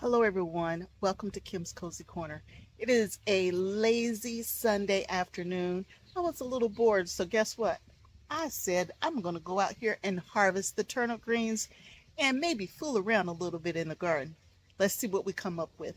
Hello everyone, welcome to Kim's Cozy Corner. It is a lazy Sunday afternoon. I was a little bored, so guess what? I said I'm going to go out here and harvest the turnip greens and maybe fool around a little bit in the garden. Let's see what we come up with.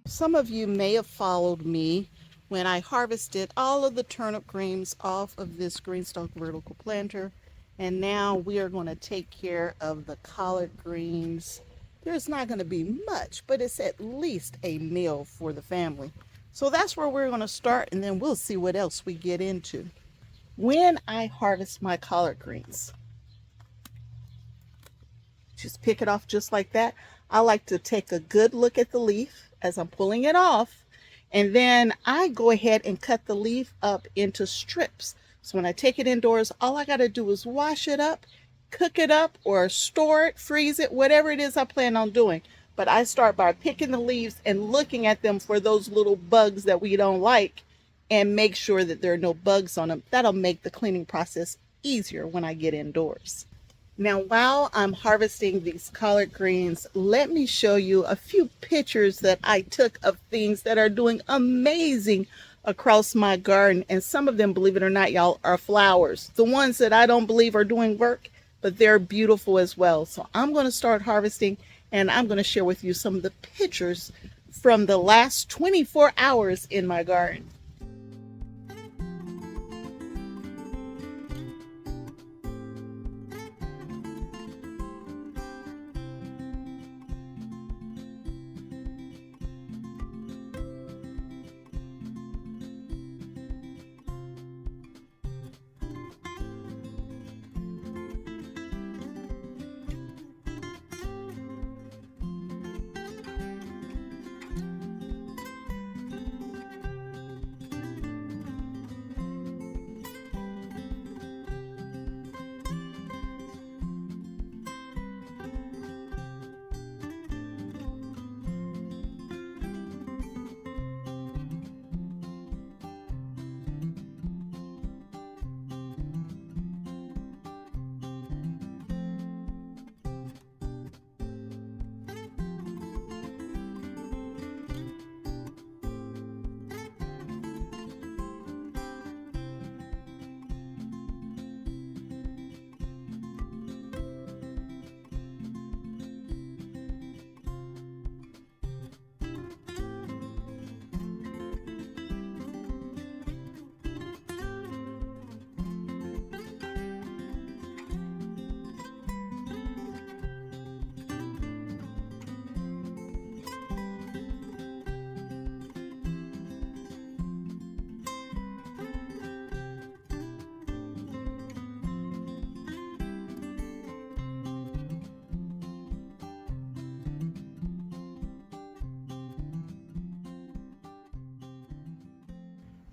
Some of you may have followed me when I harvested all of the turnip greens off of this GreenStalk vertical planter. And now we are going to take care of the collard greens. There's not going to be much, but it's at least a meal for the family. So that's where we're going to start, and then we'll see what else we get into. When I harvest my collard greens, just pick it off just like that. I like to take a good look at the leaf as I'm pulling it off, and then I go ahead and cut the leaf up into strips. So when I take it indoors, all I got to do is wash it up, cook it up, or store it, freeze it, whatever it is I plan on doing. But I start by picking the leaves and looking at them for those little bugs that we don't like and make sure that there are no bugs on them. That'll make the cleaning process easier when I get indoors. Now, while I'm harvesting these collard greens, let me show you a few pictures that I took of things that are doing amazing across my garden. And some of them, believe it or not, y'all, are flowers. The ones that I don't believe are doing work, but they're beautiful as well. So I'm going to start harvesting, and I'm going to share with you some of the pictures from the last 24 hours in my garden.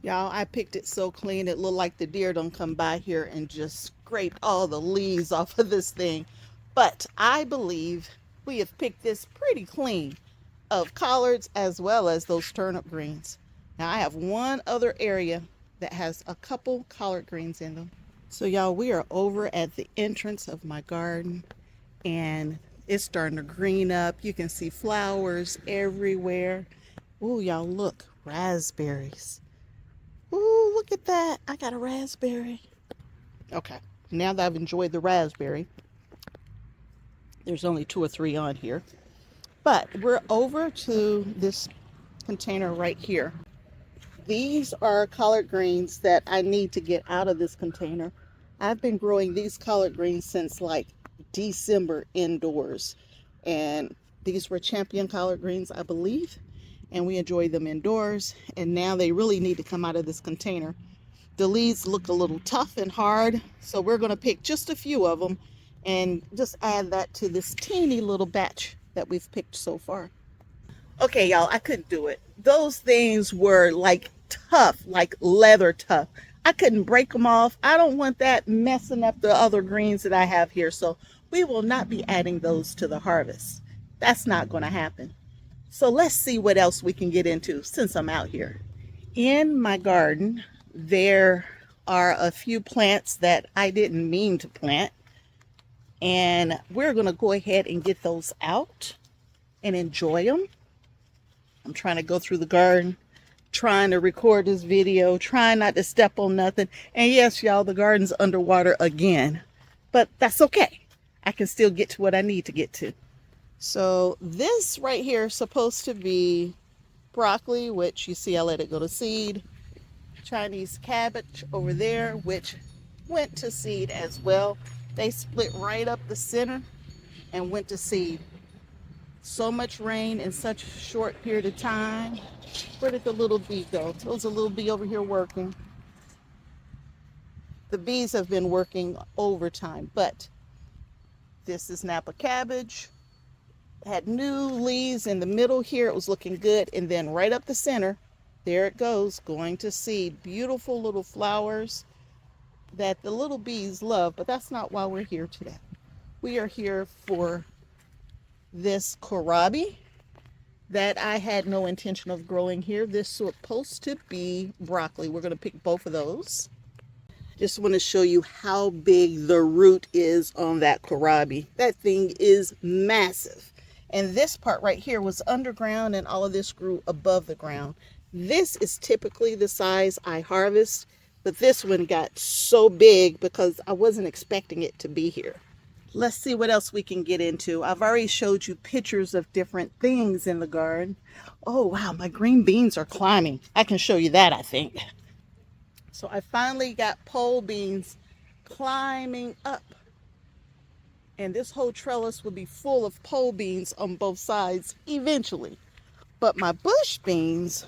Y'all, I picked it so clean it looked like the deer don't come by here and just scrape all the leaves off of this thing. But I believe we have picked this pretty clean of collards as well as those turnip greens. Now I have one other area that has a couple collard greens in them. So y'all, we are over at the entrance of my garden, and it's starting to green up. You can see flowers everywhere. Ooh, y'all, look, raspberries. Ooh, look at that. I got a raspberry. Okay, now that I've enjoyed the raspberry, there's only 2 or 3 on here. But we're over to this container right here. These are collard greens that I need to get out of this container. I've been growing these collard greens since like December indoors. And these were champion collard greens, I believe. And we enjoy them indoors, and now they really need to come out of this container. The leaves look a little tough and hard, so we're going to pick just a few of them and just add that to this teeny little batch that we've picked so far. Okay, y'all, I couldn't do it. Those things were like tough, like leather tough. I couldn't break them off. I don't want that messing up the other greens that I have here. So we will not be adding those to the harvest. That's not going to happen. So let's see what else we can get into since I'm out here. In my garden, there are a few plants that I didn't mean to plant, and we're going to go ahead and get those out and enjoy them. I'm trying to go through the garden, trying to record this video, trying not to step on nothing. And yes, y'all, the garden's underwater again, but that's okay. I can still get to what I need to get to. So this right here is supposed to be broccoli, which you see I let it go to seed. Chinese cabbage over there, which went to seed as well. They split right up the center and went to seed. So much rain in such a short period of time. Where did the little bee go? There's a little bee over here working. The bees have been working overtime, but this is Napa cabbage. Had new leaves in the middle here. It was looking good. And then right up the center, there it goes, going to seed. Beautiful little flowers that the little bees love, but that's not why we're here today. We are here for this kohlrabi that I had no intention of growing here. This is supposed to be broccoli. We're going to pick both of those. Just want to show you how big the root is on that kohlrabi. That thing is massive. And this part right here was underground, and all of this grew above the ground. This is typically the size I harvest, but this one got so big because I wasn't expecting it to be here. Let's see what else we can get into. I've already showed you pictures of different things in the garden. Oh wow, my green beans are climbing. I can show you that, I think. So I finally got pole beans climbing up. And this whole trellis will be full of pole beans on both sides eventually. But my bush beans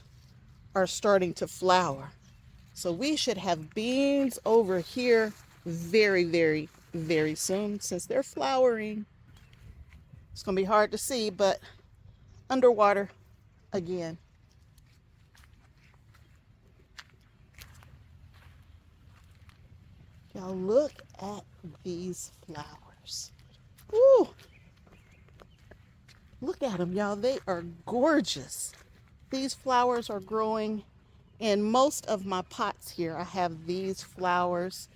are starting to flower. So we should have beans over here very, very, very soon since they're flowering. It's going to be hard to see, but underwater again. Y'all look at these flowers. Ooh. Look at them, y'all. They are gorgeous. These flowers are growing in most of my pots here. I have these flowers.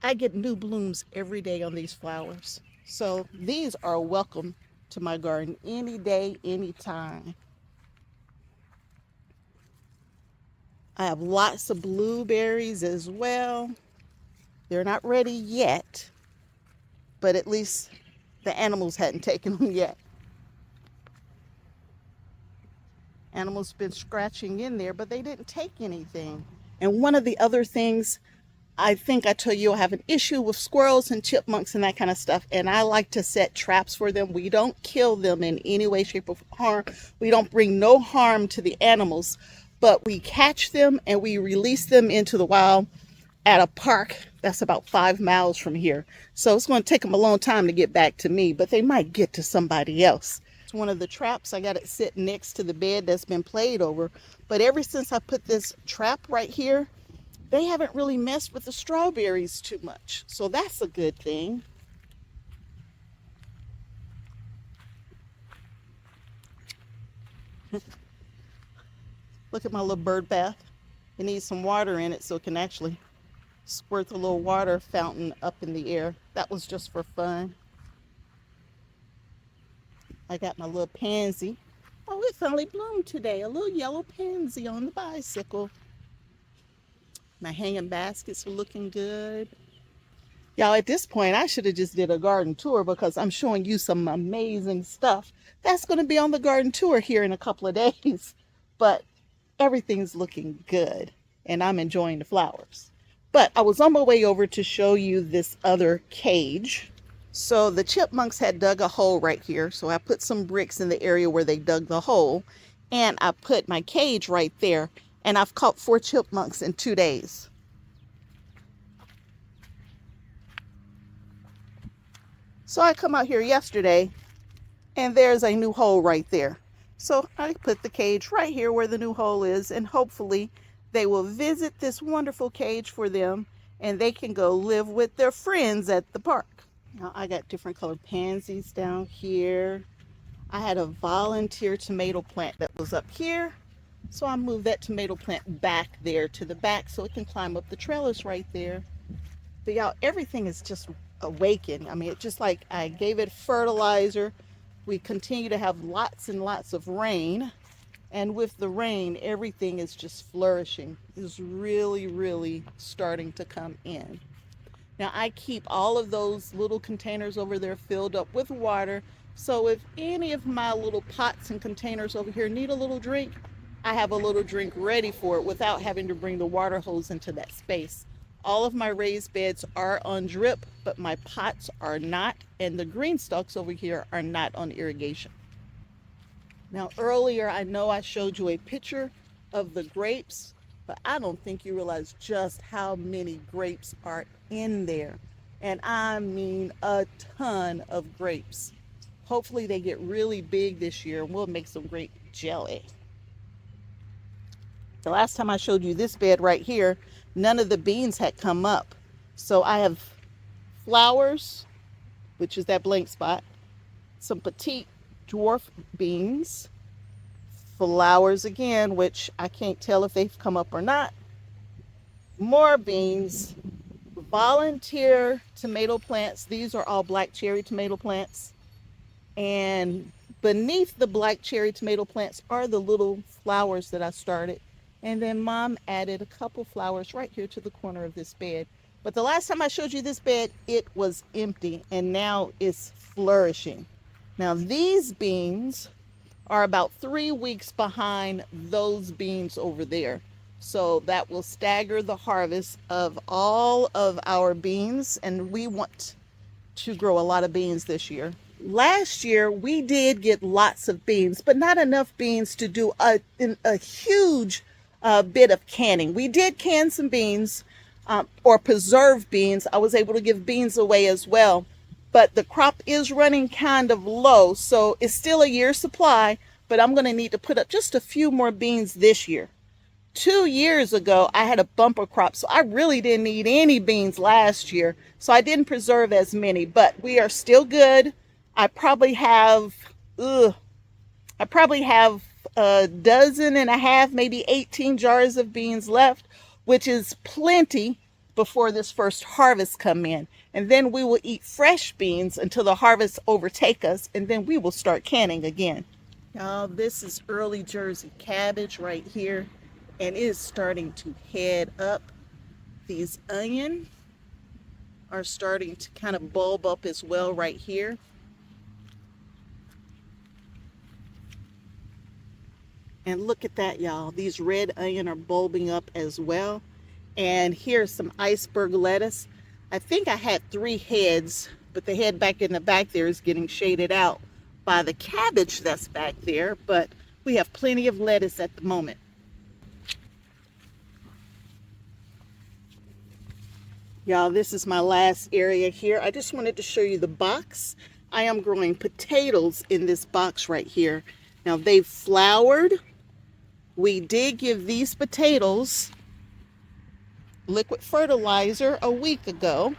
I get new blooms every day on these flowers. So these are welcome to my garden any day, anytime. I have lots of blueberries as well. They're not ready yet, but at least the animals hadn't taken them yet. Animals been scratching in there, but they didn't take anything. And one of the other things, I think I told you I have an issue with squirrels and chipmunks and that kind of stuff, and I like to set traps for them. We don't kill them in any way, shape, or harm. We don't bring no harm to the animals, but we catch them and we release them into the wild at a park that's about 5 miles from here. So it's going to take them a long time to get back to me, but they might get to somebody else. It's one of the traps. I got it sitting next to the bed that's been played over. But ever since I put this trap right here, they haven't really messed with the strawberries too much. So that's a good thing. Look at my little bird bath. It needs some water in it so it can actually squirt the little water fountain up in the air. That was just for fun. I got my little pansy. Oh, it finally bloomed today. A little yellow pansy on the bicycle. My hanging baskets are looking good. Y'all, at this point, I should have just did a garden tour because I'm showing you some amazing stuff. That's going to be on the garden tour here in a couple of days. But everything's looking good, and I'm enjoying the flowers. But I was on my way over to show you this other cage. So the chipmunks had dug a hole right here. So I put some bricks in the area where they dug the hole. And I put my cage right there. And I've caught 4 chipmunks in 2 days. So I come out here yesterday, and there's a new hole right there. So I put the cage right here where the new hole is, and hopefully they will visit this wonderful cage for them, and they can go live with their friends at the park. Now I got different colored pansies down here. I had a volunteer tomato plant that was up here. So I moved that tomato plant back there to the back so it can climb up the trellis right there. But y'all, everything is just awakened. I mean, it's just like I gave it fertilizer. We continue to have lots and lots of rain. And with the rain, everything is just flourishing. It's really, really starting to come in. Now I keep all of those little containers over there filled up with water. So if any of my little pots and containers over here need a little drink, I have a little drink ready for it without having to bring the water hose into that space. All of my raised beds are on drip, but my pots are not, and the green stalks over here are not on irrigation. Now earlier, I know I showed you a picture of the grapes, but I don't think you realize just how many grapes are in there. And I mean a ton of grapes. Hopefully they get really big this year and we'll make some grape jelly. The last time I showed you this bed right here, none of the beans had come up. So I have flowers, which is that blank spot, some petite dwarf beans, flowers again, which I can't tell if they've come up or not, more beans, volunteer tomato plants. These are all black cherry tomato plants. And beneath the black cherry tomato plants are the little flowers that I started. And then mom added a couple flowers right here to the corner of this bed. But the last time I showed you this bed, it was empty and now it's flourishing. Now these beans are about 3 weeks behind those beans over there. So that will stagger the harvest of all of our beans, and we want to grow a lot of beans this year. Last year we did get lots of beans, but not enough beans to do a huge bit of canning. We did can some beans or preserve beans. I was able to give beans away as well, but the crop is running kind of low, so it's still a year's supply, but I'm going to need to put up just a few more beans this year. 2 years ago, I had a bumper crop, so I really didn't need any beans last year, so I didn't preserve as many, but we are still good. I probably have a dozen and a half, maybe 18 jars of beans left, which is plenty before this first harvest come in. And then we will eat fresh beans until the harvest overtake us, and then we will start canning again. Now, this is early Jersey cabbage right here, and it is starting to head up. These onion are starting to kind of bulb up as well right here. And look at that, y'all. These red onion are bulbing up as well. And here's some iceberg lettuce. I think I had 3 heads, but the head back in the back there is getting shaded out by the cabbage that's back there. But we have plenty of lettuce at the moment. Y'all, this is my last area here. I just wanted to show you the box. I am growing potatoes in this box right here. Now, they've flowered. We did give these potatoes liquid fertilizer a week ago,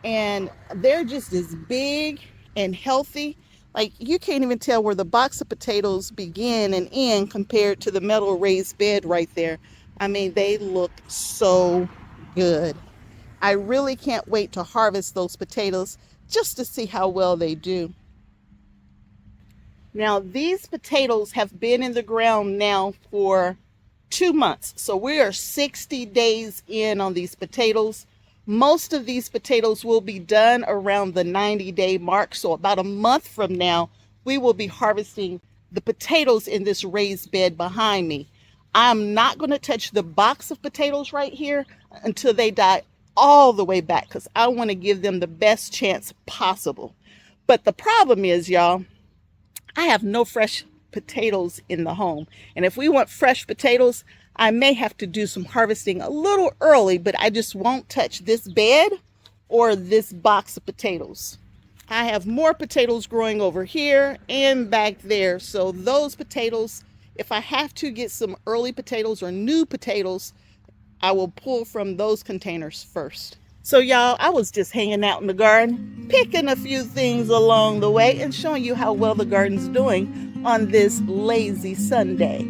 and they're just as big and healthy. Like, you can't even tell where the box of potatoes begin and end compared to the metal raised bed right there. I mean, they look so good. I really can't wait to harvest those potatoes just to see how well they do. Now, these potatoes have been in the ground now for 2 months. So we are 60 days in on these potatoes. Most of these potatoes will be done around the 90-day mark. So about a month from now, we will be harvesting the potatoes in this raised bed behind me. I'm not going to touch the box of potatoes right here until they die all the way back, because I want to give them the best chance possible. But the problem is, y'all, I have no fresh potatoes in the home. And if we want fresh potatoes, I may have to do some harvesting a little early, but I just won't touch this bed or this box of potatoes. I have more potatoes growing over here and back there. So those potatoes, if I have to get some early potatoes or new potatoes, I will pull from those containers first. So y'all, I was just hanging out in the garden, picking a few things along the way and showing you how well the garden's doing on this lazy Sunday.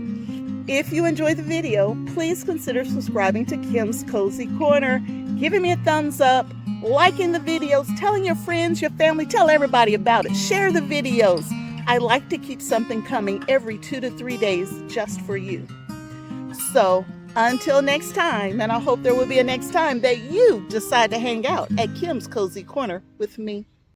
If you enjoyed the video, please consider subscribing to Kim's Cozy Corner, giving me a thumbs up, liking the videos, telling your friends, your family, tell everybody about it. Share the videos. I like to keep something coming every 2 to 3 days just for you. So until next time, and I hope there will be a next time that you decide to hang out at Kim's Cozy Corner with me.